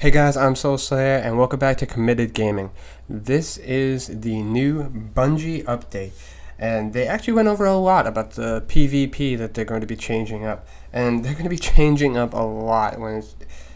Hey guys, I'm Soul Slayer, and welcome back to Committed Gaming. This is the new Bungie update, and they actually went over a lot about the PvP that they're going to be changing up, and they're going to be changing up a lot when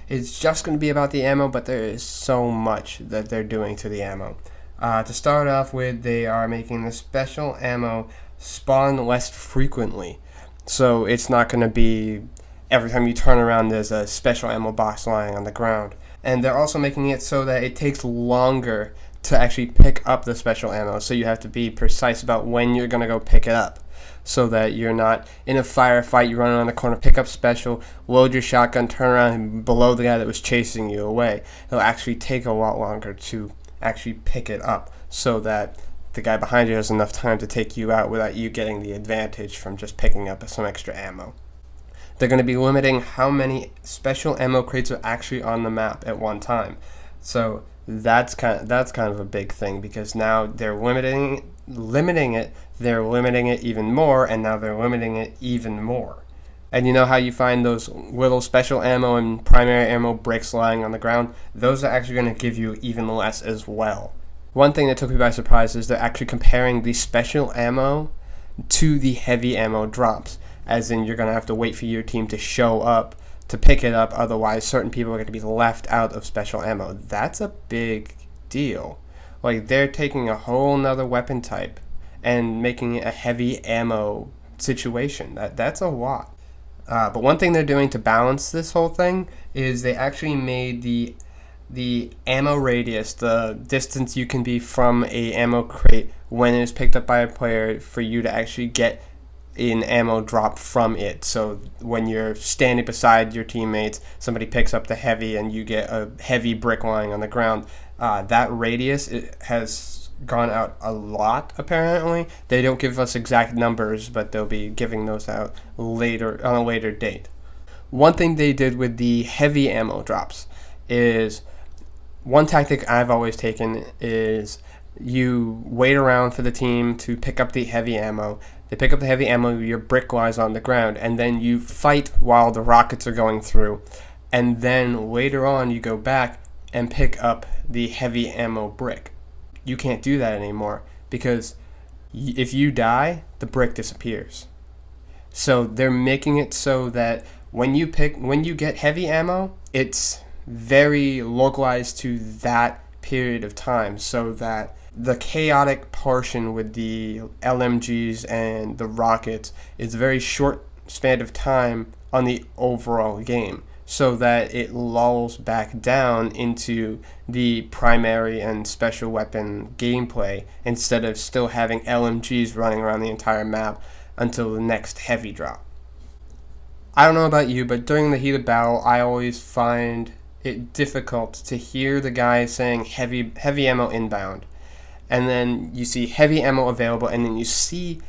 it's just going to be about the ammo, but there is so much that they're doing to the ammo. To start off with, they are making the special ammo spawn less frequently, so it's not going to be every time you turn around there's a special ammo box lying on the ground. And they're also making it so that it takes longer to actually pick up the special ammo, so you have to be precise about when you're going to go pick it up, so that you're not in a firefight, you run around the corner, pick up special, load your shotgun, turn around and below the guy that was chasing you away. It'll actually take a lot longer to actually pick it up, so that the guy behind you has enough time to take you out without you getting the advantage from just picking up some extra ammo. They're going to be limiting how many special ammo crates are actually on the map at one time. So that's kind of a big thing, because now they're limiting it, they're limiting it even more, and now they're limiting it even more. And you know how you find those little special ammo and primary ammo bricks lying on the ground? Those are actually going to give you even less as well. One thing that took me by surprise is they're actually comparing the special ammo to the heavy ammo drops. As in, you're going to have to wait for your team to show up to pick it up, otherwise certain people are going to be left out of special ammo. That's a big deal. Like, they're taking a whole nother weapon type and making it a heavy ammo situation. That's a lot. But one thing they're doing to balance this whole thing is they actually made the ammo radius, the distance you can be from a ammo crate when it is picked up by a player, for you to actually get an ammo drop from it. So when you're standing beside your teammates, somebody picks up the heavy and you get a heavy brick lying on the ground, that radius, it has gone out a lot apparently. They don't give us exact numbers, but they'll be giving those out later, on a later date. One thing they did with the heavy ammo drops is, one tactic I've always taken is you wait around for the team to pick up the heavy ammo. They pick up the heavy ammo, your brick lies on the ground, and then you fight while the rockets are going through. And then later on you go back and pick up the heavy ammo brick. You can't do that anymore, because if you die, the brick disappears. So they're making it so that when you get heavy ammo, it's very localized to that period of time, so that the chaotic portion with the LMGs and the rockets is a very short span of time on the overall game, so that it lulls back down into the primary and special weapon gameplay, instead of still having LMGs running around the entire map until the next heavy drop. I don't know about you, but during the heat of battle, I always find it difficult to hear the guy saying heavy ammo inbound, and then you see heavy ammo available, and then you see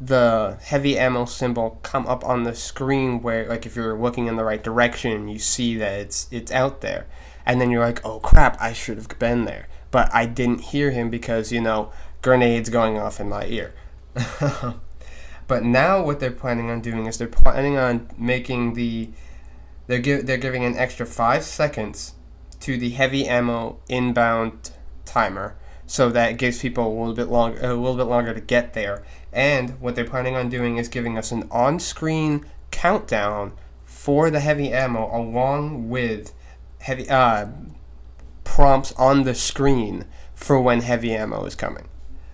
the heavy ammo symbol come up on the screen, where, like, if you're looking in the right direction, you see that it's out there, and then you're like, oh crap, I should have been there, but I didn't hear him because, grenades going off in my ear. But now what they're planning on doing is they're planning on making they're giving an extra 5 seconds to the heavy ammo inbound timer, so that it gives people a little bit longer to get there. And what they're planning on doing is giving us an on-screen countdown for the heavy ammo, along with heavy prompts on the screen for when heavy ammo is coming.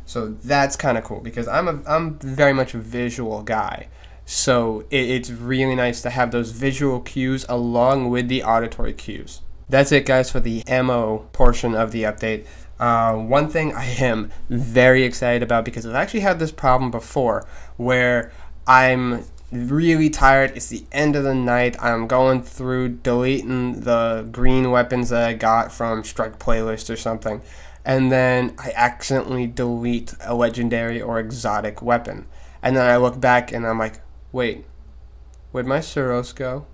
So that's kind of cool, because I'm very much a visual guy. So it's really nice to have those visual cues along with the auditory cues. That's it, guys, for the ammo portion of the update. One thing I am very excited about, because I've actually had this problem before, where I'm really tired, it's the end of the night, I'm going through deleting the green weapons that I got from Strike Playlist or something, and then I accidentally delete a legendary or exotic weapon. And then I look back and I'm like, wait, where'd my Suros go?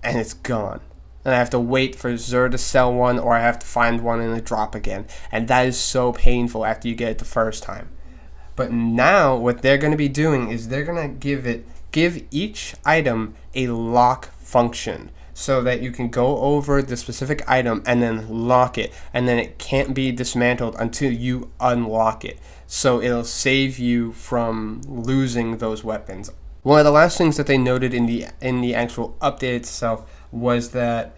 And it's gone. And I have to wait for Zur to sell one, or I have to find one in a drop again. And that is so painful after you get it the first time. But now what they're going to be doing is they're going to give each item a lock function. so that you can go over the specific item and then lock it, and then it can't be dismantled until you unlock it. So it'll save you from losing those weapons. One of the last things that they noted in the actual update itself was that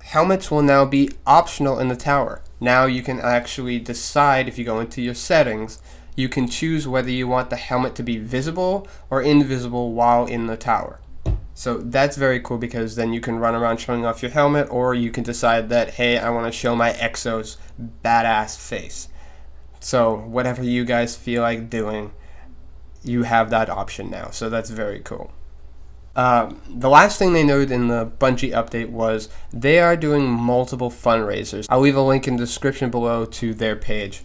helmets will now be optional in the tower. Now you can actually decide, if you go into your settings, you can choose whether you want the helmet to be visible or invisible while in the tower. So that's very cool, because then you can run around showing off your helmet, or you can decide that, hey, I want to show my Exo's badass face. So whatever you guys feel like doing, you have that option now. So that's very cool. The last thing they noted in the Bungie update was they are doing multiple fundraisers. I'll leave a link in the description below to their page.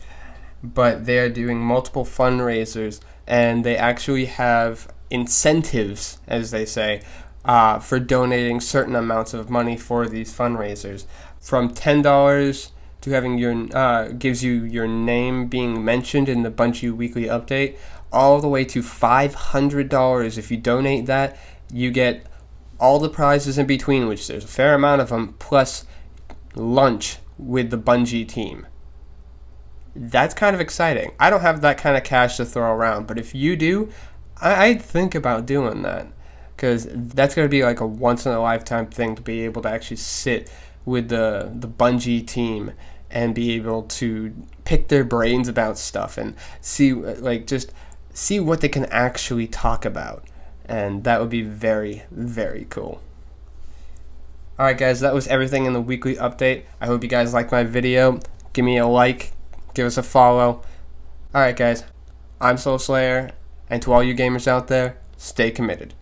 But they are doing multiple fundraisers, and they actually have incentives, as they say, for donating certain amounts of money for these fundraisers. From $10 to having your gives you your name being mentioned in the Bungie weekly update, all the way to $500. If you donate that, you get all the prizes in between, which there's a fair amount of them, plus lunch with the Bungie team. That's kind of exciting. I don't have that kind of cash to throw around, but if you do, I'd think about doing that, because that's going to be like a once-in-a-lifetime thing, to be able to actually sit with the Bungie team and be able to pick their brains about stuff and see what they can actually talk about. And that would be very, very cool. Alright guys, that was everything in the weekly update. I hope you guys liked my video. Give me a like, give us a follow. Alright guys, I'm Soul Slayer, and to all you gamers out there, stay committed.